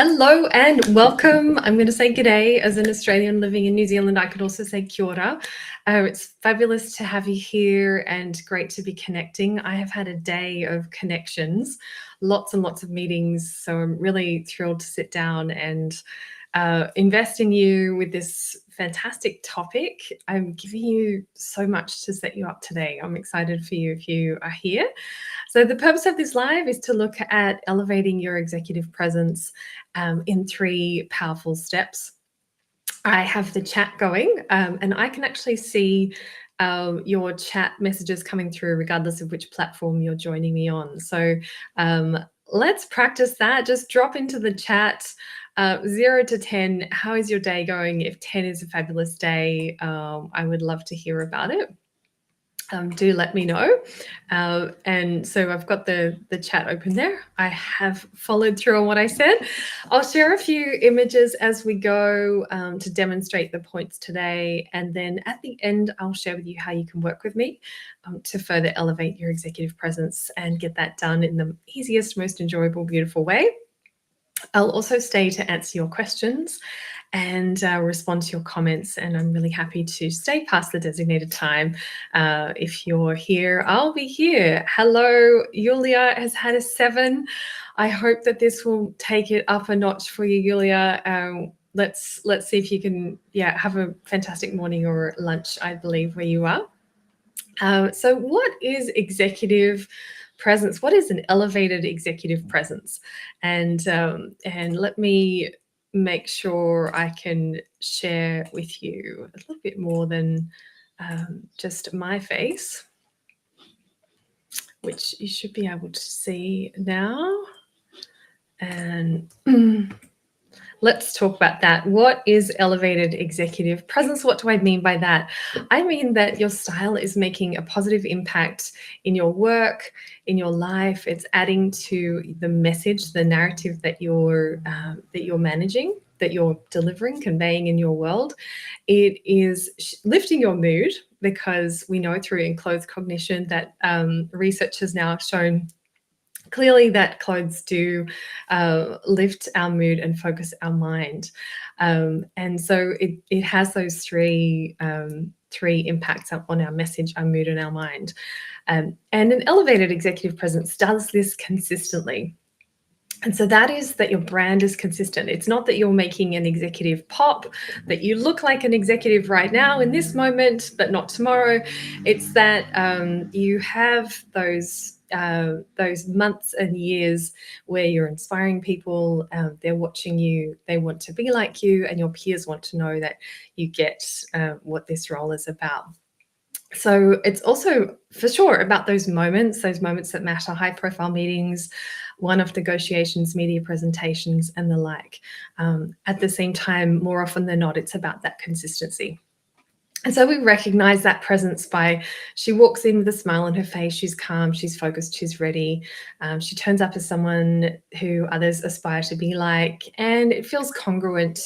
Hello and welcome. I'm going to say g'day. As an Australian living in New Zealand, I could also say kia ora. It's fabulous to have you here and great to be connecting. I have had a day of connections, lots and lots of meetings. So I'm really thrilled to sit down and invest in you with this fantastic topic. I'm giving you so much to set you up today. I'm excited for you if you are here. So the purpose of this live is to look at elevating your executive presence in 3 powerful steps. I have the chat going and I can actually see your chat messages coming through regardless of which platform you're joining me on. So let's practice that. Just drop into the chat 0 to 10. How is your day going? If 10 is a fabulous day, I would love to hear about it. Do let me know. And so I've got the chat open there. I have followed through on what I said. I'll share a few images as we go to demonstrate the points today. And then at the end, I'll share with you how you can work with me to further elevate your executive presence and get that done in the easiest, most enjoyable, beautiful way. I'll also stay to answer your questions and respond to your comments. And I'm really happy to stay past the designated time. If you're here, I'll be here. Hello, Yulia has had a 7. I hope that this will take it up a notch for you, Yulia. Let's see if you can, have a fantastic morning or lunch, I believe, where you are. So what is executive presence? What is an elevated executive presence? And let me make sure I can share with you a little bit more than just my face, which you should be able to see now. And let's talk about that. What is elevated executive presence? What do I mean by that? I mean that your style is making a positive impact in your work, in your life. It's adding to the message, the narrative that you're managing, that you're delivering, conveying in your world. It is lifting your mood, because we know through enclosed cognition that research has now shown clearly that clothes do lift our mood and focus our mind. And so it has those three impacts on our message, our mood, and our mind. And an elevated executive presence does this consistently. And so that is that your brand is consistent. It's not that you're making an executive pop, that you look like an executive right now in this moment, but not tomorrow. It's that you have those months and years where you're inspiring people. They're watching you. They want to be like you, and your peers want to know that you get what this role is about. So it's also for sure about those moments that matter, high profile meetings, one-off negotiations, media presentations, and the like. At the same time, more often than not, it's about that consistency. And so we recognize that presence by she walks in with a smile on her face, she's calm, she's focused, she's ready. She turns up as someone who others aspire to be like, and it feels congruent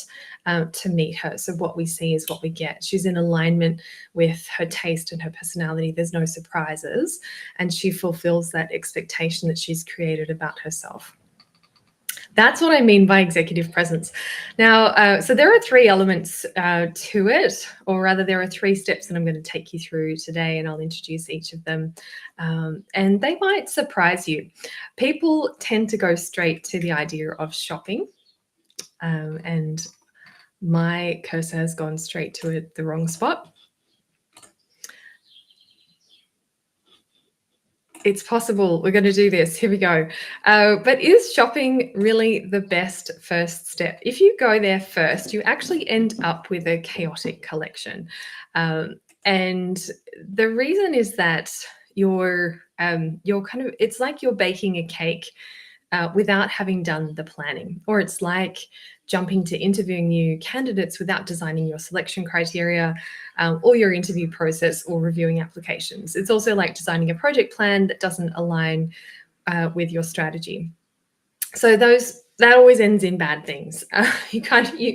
to meet her. So what we see is what we get. She's in alignment with her taste and her personality. There's no surprises, and she fulfills that expectation that she's created about herself. That's what I mean by executive presence. Now, so there are 3 elements to it, or rather there are 3 steps that I'm going to take you through today, and I'll introduce each of them. And they might surprise you. People tend to go straight to the idea of shopping, and my cursor has gone straight to the wrong spot. It's possible. We're going to do this. Here we go. But is shopping really the best first step? If you go there first, you actually end up with a chaotic collection. And the reason is that you're it's like you're baking a cake without having done the planning, or it's like jumping to interviewing new candidates without designing your selection criteria or your interview process or reviewing applications. It's also like designing a project plan that doesn't align with your strategy. So that always ends in bad things.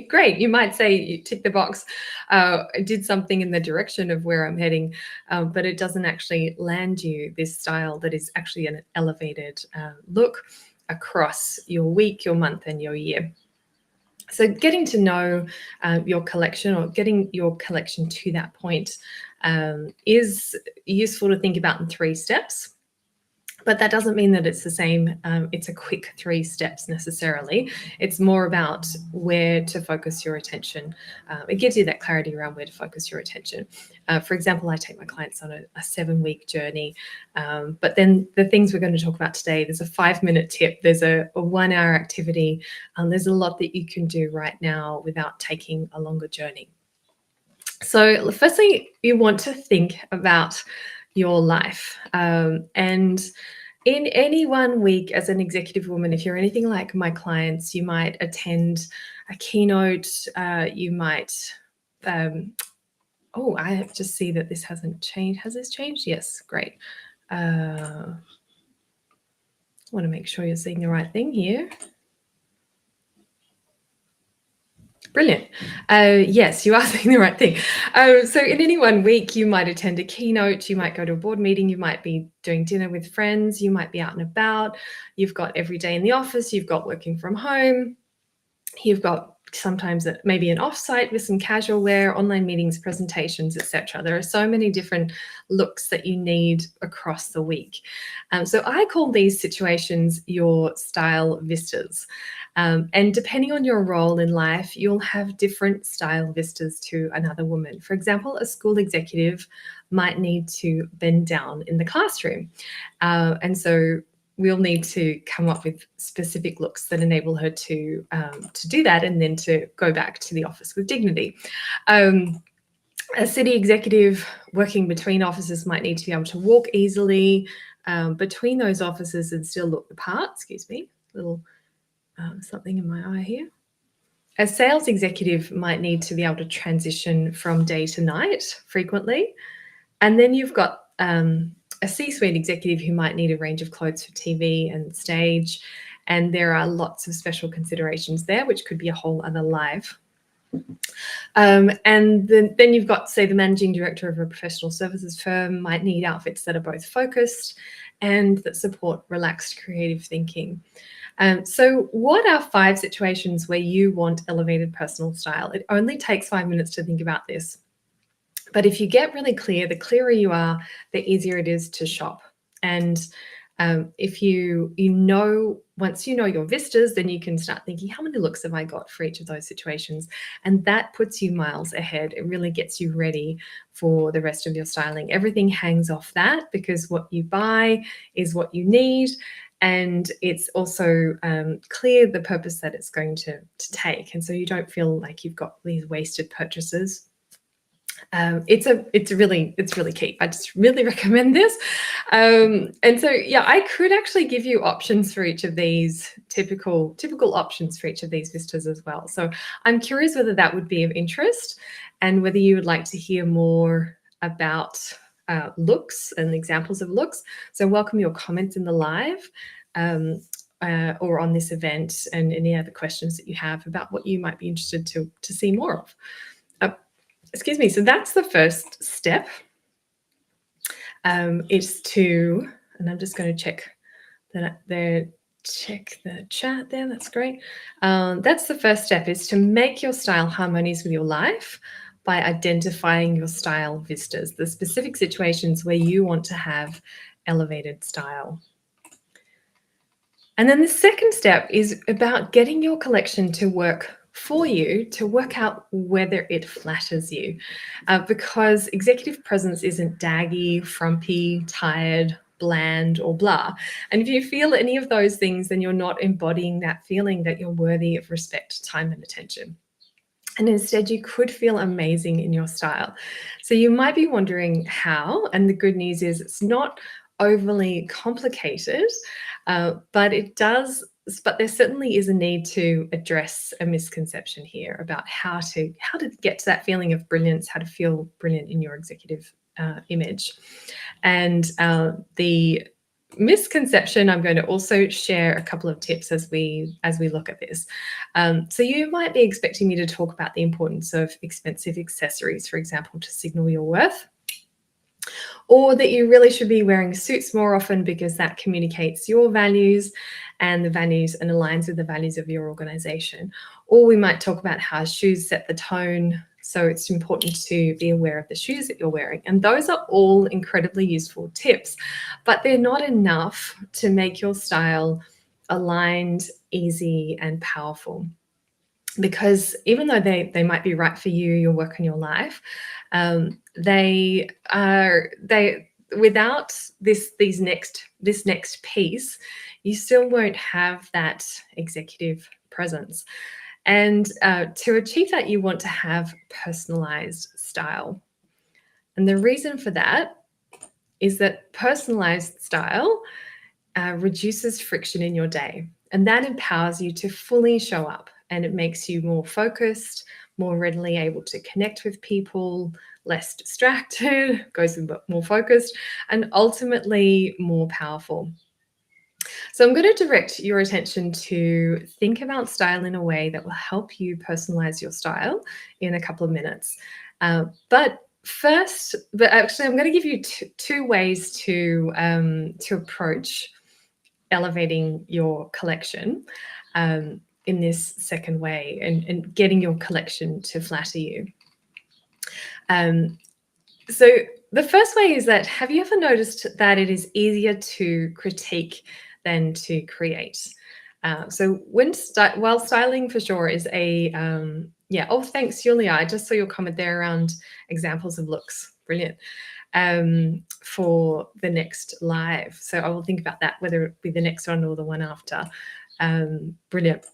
Great, you might say you tick the box, I did something in the direction of where I'm heading, but it doesn't actually land you this style that is actually an elevated look across your week, your month, and your year. So getting to know your collection, or getting your collection to that point, is useful to think about in 3 steps. But that doesn't mean that it's the same. It's a quick 3 steps necessarily. It's more about where to focus your attention. It gives you that clarity around where to focus your attention. For example, I take my clients on a 7-week journey. But then the things we're going to talk about today, there's a 5-minute tip, there's a 1-hour activity. There's a lot that you can do right now without taking a longer journey. So firstly, you want to think about your life. And in any 1 week as an executive woman, if you're anything like my clients, you might attend a keynote, you might, oh, I just see that this hasn't changed. Has this changed? Yes, great. I want to make sure you're seeing the right thing here. Brilliant. Yes, you are saying the right thing. So in any 1 week, you might attend a keynote, you might go to a board meeting, you might be doing dinner with friends, you might be out and about, you've got every day in the office, you've got working from home, you've got sometimes maybe an offsite with some casual wear, online meetings, presentations, etc. There are so many different looks that you need across the week. So I call these situations your style vistas. And depending on your role in life, you'll have different style vistas to another woman. For example, a school executive might need to bend down in the classroom. And so we'll need to come up with specific looks that enable her to do that, and then to go back to the office with dignity. A city executive working between offices might need to be able to walk easily between those offices and still look the part. Excuse me, little something in my eye here. A sales executive might need to be able to transition from day to night frequently. And then you've got a C-suite executive who might need a range of clothes for TV and stage. And there are lots of special considerations there, which could be a whole other live. And then you've got, say, the managing director of a professional services firm might need outfits that are both focused and that support relaxed creative thinking. So what are 5 situations where you want elevated personal style? It only takes 5 minutes to think about this. But if you get really clear, the clearer you are, the easier it is to shop. And if you know, once you know your vistas, then you can start thinking, how many looks have I got for each of those situations? And that puts you miles ahead. It really gets you ready for the rest of your styling. Everything hangs off that, because what you buy is what you need. And it's also clear the purpose that it's going to take. And so you don't feel like you've got these wasted purchases. It's really key. I just really recommend this. And so, yeah, I could actually give you options for each of these typical options for each of these vistas as well. So I'm curious whether that would be of interest, and whether you would like to hear more about looks and examples of looks. So welcome your comments in the live or on this event, and any other questions that you have about what you might be interested to see more of. Excuse me. So that's the first step. Is to, and I'm just going to check the chat there. That's great. That's the first step, is to make your style harmonious with your life by identifying your style vistas, the specific situations where you want to have elevated style. And then the second step is about getting your collection to work for you, to work out whether it flatters you, because executive presence isn't daggy, frumpy, tired, bland, or blah. And if you feel any of those things, then you're not embodying that feeling that you're worthy of respect, time, and attention. And instead, you could feel amazing in your style. So you might be wondering how, and the good news is it's not overly complicated, but there certainly is a need to address a misconception here about how to get to that feeling of brilliance, how to feel brilliant in your executive image. And the misconception, I'm going to also share a couple of tips as we look at this. So you might be expecting me to talk about the importance of expensive accessories, for example, to signal your worth. or that you really should be wearing suits more often because that communicates your values and the values and aligns with the values of your organization. Or we might talk about how shoes set the tone. So it's important to be aware of the shoes that you're wearing. And those are all incredibly useful tips, but they're not enough to make your style aligned, easy, and powerful. Because even though they might be right for you, your work and your life, they without this next piece, you still won't have that executive presence. And to achieve that, you want to have personalized style. And the reason for that is that personalized style reduces friction in your day, and that empowers you to fully show up, and it makes you more focused, more readily able to connect with people, less distracted, goes more focused, and ultimately more powerful. So I'm going to direct your attention to think about style in a way that will help you personalize your style in a couple of minutes. But actually, I'm going to give you two ways to approach elevating your collection in this second way, and getting your collection to flatter you. So the first way is that, have you ever noticed that it is easier to critique than to create? So while styling for sure is a yeah. Oh, thanks, Julia. I just saw your comment there around examples of looks. Brilliant. For the next live. So I will think about that, whether it be the next one or the one after. Brilliant.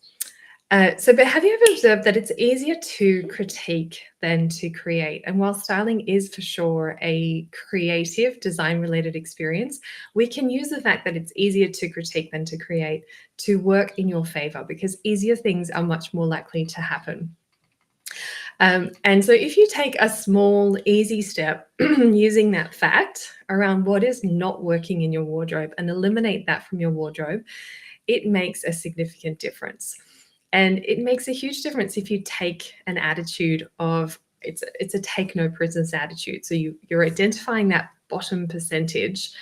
But have you ever observed that it's easier to critique than to create? And while styling is for sure a creative, design-related experience, we can use the fact that it's easier to critique than to create to work in your favor, because easier things are much more likely to happen. And so if you take a small, easy step using that fact around what is not working in your wardrobe and eliminate that from your wardrobe, it makes a significant difference. And it makes a huge difference if you take an attitude of, it's a take no prisoners attitude. So you're identifying that bottom percentage.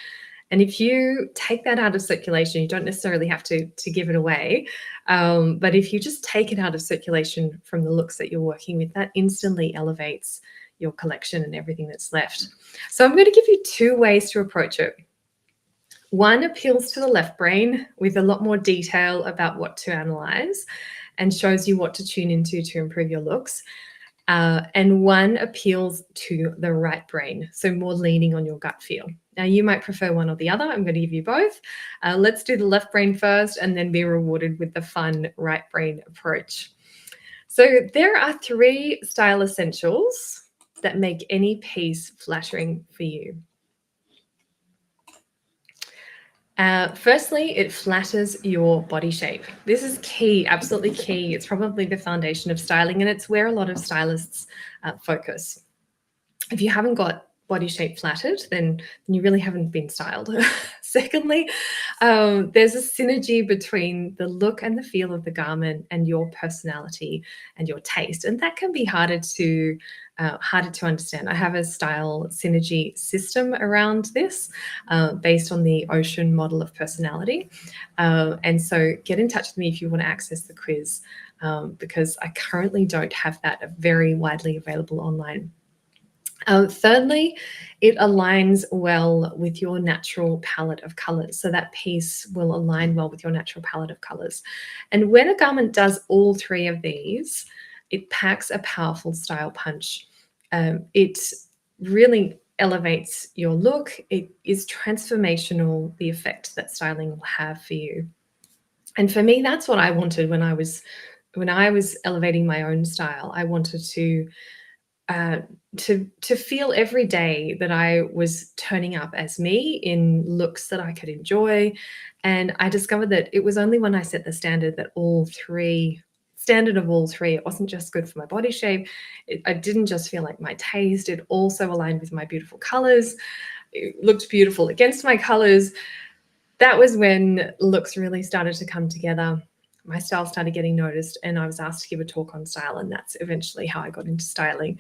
And if you take that out of circulation, you don't necessarily have to give it away. But if you just take it out of circulation from the looks that you're working with, that instantly elevates your collection and everything that's left. So I'm going to give you two ways to approach it. One appeals to the left brain with a lot more detail about what to analyze and shows you what to tune into to improve your looks. And one appeals to the right brain, so more leaning on your gut feel. Now, you might prefer one or the other. I'm going to give you both. Let's do the left brain first and then be rewarded with the fun right brain approach. So there are 3 style essentials that make any piece flattering for you. Firstly, it flatters your body shape. This is key, absolutely key. It's probably the foundation of styling, and it's where a lot of stylists focus. If you haven't got body shape flattered, then you really haven't been styled. Secondly, there's a synergy between the look and the feel of the garment and your personality and your taste, and that can be harder to understand. I have a style synergy system around this based on the Ocean model of personality. And so get in touch with me if you want to access the quiz, because I currently don't have that very widely available online. Thirdly, it aligns well with your natural palette of colors. So that piece will align well with your natural palette of colors. And when a garment does all 3 of these, it packs a powerful style punch. It really elevates your look. It is transformational, the effect that styling will have for you. And for me, that's what I wanted when I was elevating my own style. I wanted to feel every day that I was turning up as me in looks that I could enjoy. And I discovered that it was only when I set the standard of all 3, it wasn't just good for my body shape. I didn't just feel like my taste. It also aligned with my beautiful colors. It looked beautiful against my colors. That was when looks really started to come together. my style started getting noticed, and I was asked to give a talk on style, and that's eventually how I got into styling.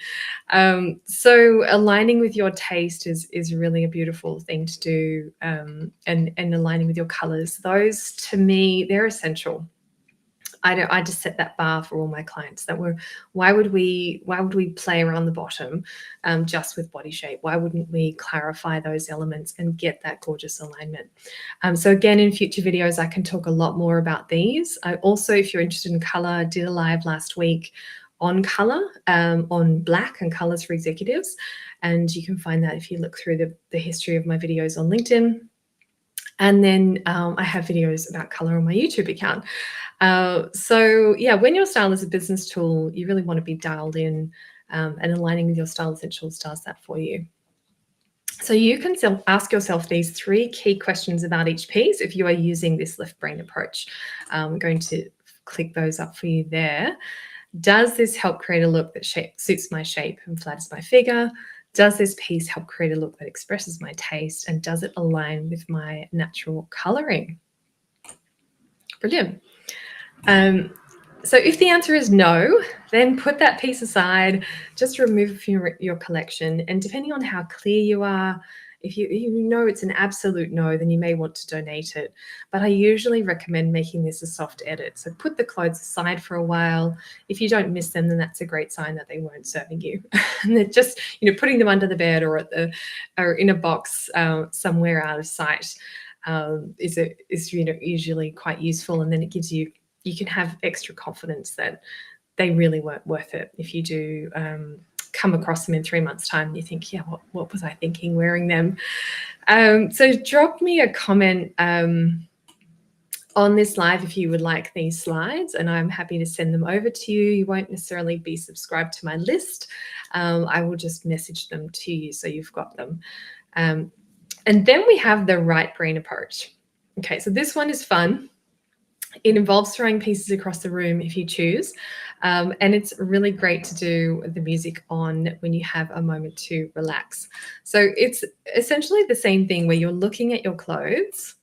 So aligning with your taste is really a beautiful thing to do, and aligning with your colors. Those, to me, they're essential. I just set that bar for all my clients. That were, why would we play around the bottom just with body shape? Why wouldn't we clarify those elements and get that gorgeous alignment? So again, in future videos, I can talk a lot more about these. I also, if you're interested in color, did a live last week on color, on black and colors for executives. And you can find that if you look through the history of my videos on LinkedIn. And then I have videos about color on my YouTube account. So yeah, when your style is a business tool, you really want to be dialed in, and aligning with your style essentials does that for you. So you can ask yourself these 3 key questions about each piece if you are using this left brain approach. I'm going to click those up for you there. Does this help create a look that suits my shape and flatters my figure? Does this piece help create a look that expresses my taste? And does it align with my natural coloring? Brilliant. So if the answer is no, then put that piece aside, just remove it from your collection. And depending on how clear you are, if you know it's an absolute no, then you may want to donate it. But I usually recommend making this a soft edit. So put the clothes aside for a while. If you don't miss them, then that's a great sign that they weren't serving you. And they're just, putting them under the bed or or in a box somewhere out of sight is usually quite useful. And then it gives you can have extra confidence that they really weren't worth it. If you do come across them in 3 months' time, you think, yeah, what was I thinking wearing them? So drop me a comment on this live if you would like these slides, and I'm happy to send them over to you. You won't necessarily be subscribed to my list. I will just message them to you so you've got them. And then we have the right brain approach. Okay, so this one is fun. It involves throwing pieces across the room if you choose. And it's really great to do the music on when you have a moment to relax. So it's essentially the same thing where you're looking at your clothes,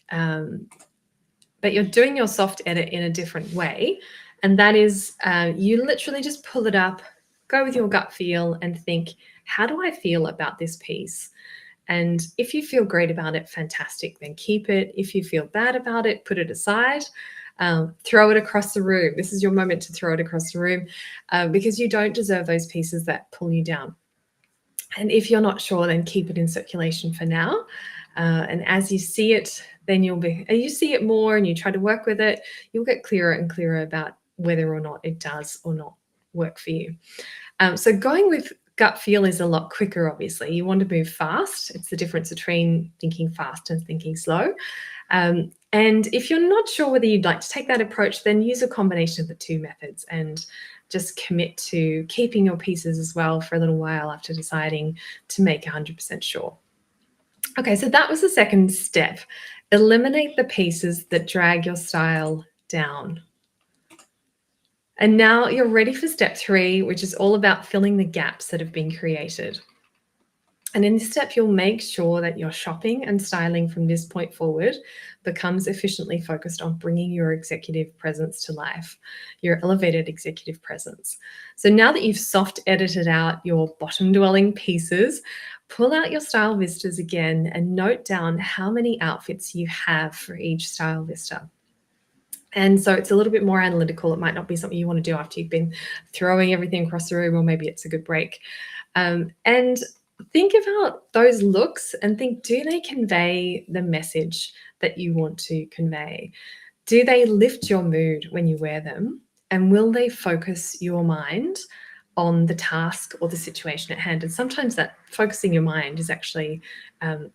but you're doing your soft edit in a different way. And that is you literally just pull it up, go with your gut feel and think, how do I feel about this piece? And if you feel great about it, fantastic, then keep it. If you feel bad about it, put it aside. Throw it across the room. This is your moment to throw it across the room because you don't deserve those pieces that pull you down. And if you're not sure, then keep it in circulation for now. And as you see it, then you see it more and you try to work with it, you'll get clearer and clearer about whether or not it does or not work for you. So going with gut feel is a lot quicker, obviously. You want to move fast. It's the difference between thinking fast and thinking slow. And if you're not sure whether you'd like to take that approach, then use a combination of the 2 methods and just commit to keeping your pieces as well for a little while after deciding to make 100% sure. Okay, so that was the second step. Eliminate the pieces that drag your style down. And now you're ready for step 3, which is all about filling the gaps that have been created. And in this step, you'll make sure that your shopping and styling from this point forward becomes efficiently focused on bringing your executive presence to life, your elevated executive presence. So now that you've soft edited out your bottom dwelling pieces, pull out your style vistas again and note down how many outfits you have for each style vista. And so it's a little bit more analytical. It might not be something you want to do after you've been throwing everything across the room, or maybe it's a good break. And think about those looks and think, do they convey the message that you want to convey? Do they lift your mood when you wear them? And will they focus your mind on the task or the situation at hand? And sometimes that focusing your mind is actually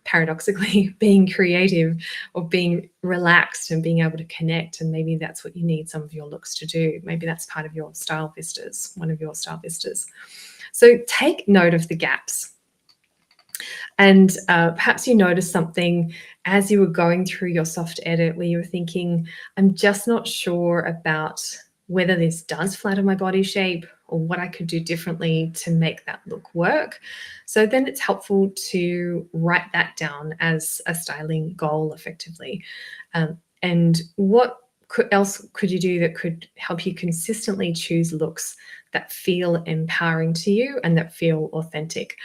paradoxically being creative or being relaxed and being able to connect. And maybe that's what you need some of your looks to do. Maybe that's part of your style vistas, one of your style vistas. So take note of the gaps. And perhaps you noticed something as you were going through your soft edit where you were thinking, I'm just not sure about whether this does flatter my body shape or what I could do differently to make that look work. So then it's helpful to write that down as a styling goal effectively. And what else could you do that could help you consistently choose looks that feel empowering to you and that feel authentic?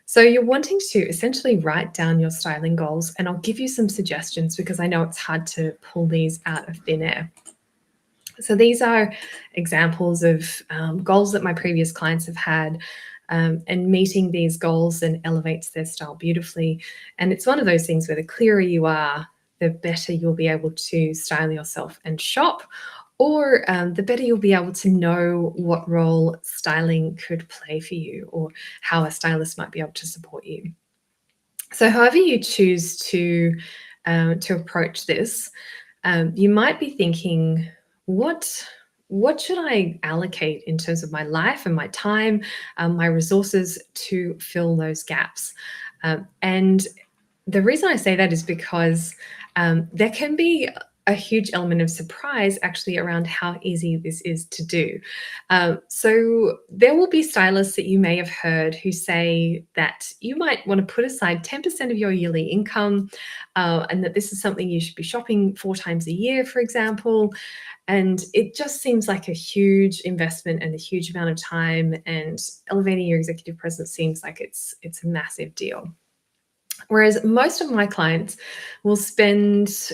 So you're wanting to essentially write down your styling goals, and I'll give you some suggestions because I know it's hard to pull these out of thin air. So these are examples of goals that my previous clients have had, and meeting these goals then elevates their style beautifully. And it's one of those things where the clearer you are, the better you'll be able to style yourself and shop, or the better you'll be able to know what role styling could play for you, or how a stylist might be able to support you. So however you choose to approach this, you might be thinking, what should I allocate in terms of my life and my time, my resources to fill those gaps? And the reason I say that is because there can be a huge element of surprise actually around how easy this is to do. So there will be stylists that you may have heard who say that you might want to put aside 10% of your yearly income, and that this is something you should be shopping 4 times a year, for example. And it just seems like a huge investment and a huge amount of time, and elevating your executive presence seems like it's a massive deal. Whereas most of my clients will spend,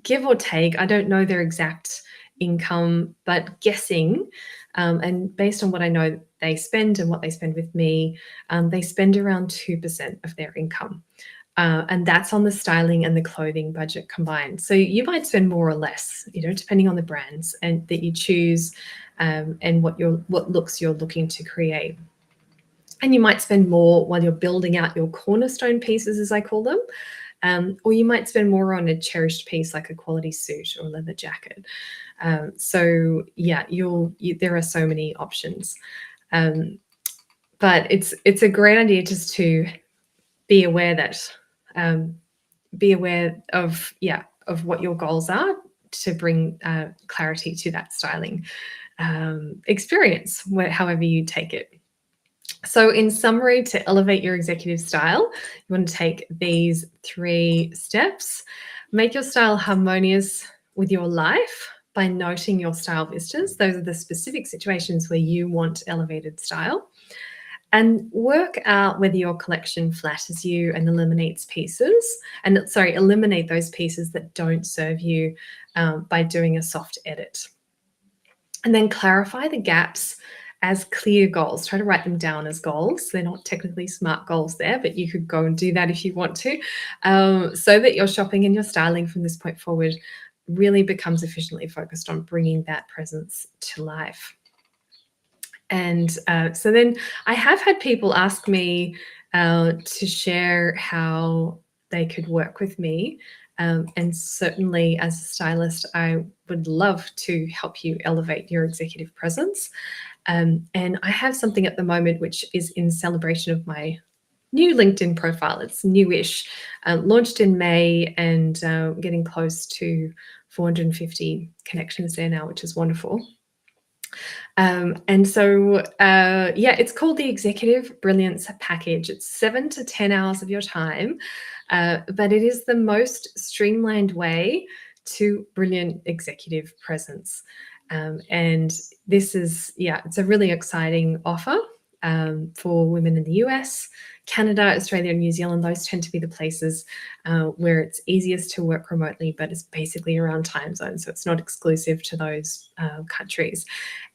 give or take, I don't know their exact income, but guessing, and based on what I know they spend and what they spend with me, they spend around 2% of their income. And that's on the styling and the clothing budget combined. So you might spend more or less, depending on the brands and that you choose, and what looks you're looking to create. And you might spend more while you're building out your cornerstone pieces, as I call them, or you might spend more on a cherished piece like a quality suit or leather jacket. So yeah, there are so many options, but it's a great idea just to be aware that be aware of what your goals are, to bring clarity to that styling experience, however you take it. So in summary, to elevate your executive style, you want to take these 3 steps. Make your style harmonious with your life by noting your style vistas. Those are the specific situations where you want elevated style. And work out whether your collection flatters you and eliminate those pieces that don't serve you, by doing a soft edit. And then clarify the gaps as clear goals. Try to write them down as goals. They're not technically SMART goals there, but you could go and do that if you want to, so that your shopping and your styling from this point forward really becomes efficiently focused on bringing that presence to life. And so then I have had people ask me to share how they could work with me. And certainly as a stylist, I would love to help you elevate your executive presence. And I have something at the moment which is in celebration of my new LinkedIn profile. It's newish, launched in May, and getting close to 450 connections there now, which is wonderful. And so, it's called the Executive Brilliance Package. It's 7 to 10 hours of your time, but it is the most streamlined way to brilliant executive presence. And this is, it's a really exciting offer for women in the US, Canada, Australia, and New Zealand. Those tend to be the places where it's easiest to work remotely, but it's basically around time zones, so it's not exclusive to those countries.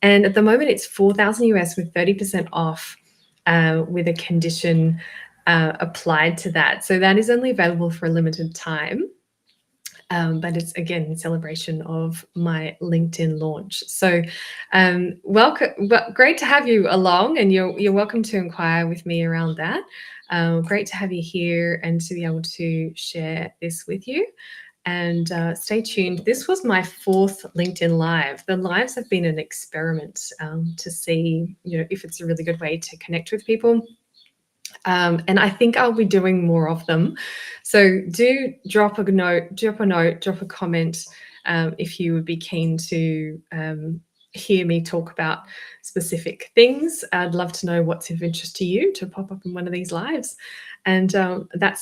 And at the moment, it's $4,000 US with 30% off, with a condition applied to that. So that is only available for a limited time. But it's, again, in celebration of my LinkedIn launch. So welcome, great to have you along, and you're welcome to inquire with me around that. Great to have you here and to be able to share this with you. And stay tuned. This was my 4th LinkedIn Live. The lives have been an experiment to see, if it's a really good way to connect with people. And I think I'll be doing more of them. So do drop a comment if you would be keen to hear me talk about specific things. I'd love to know what's of interest to you to pop up in one of these lives. And that's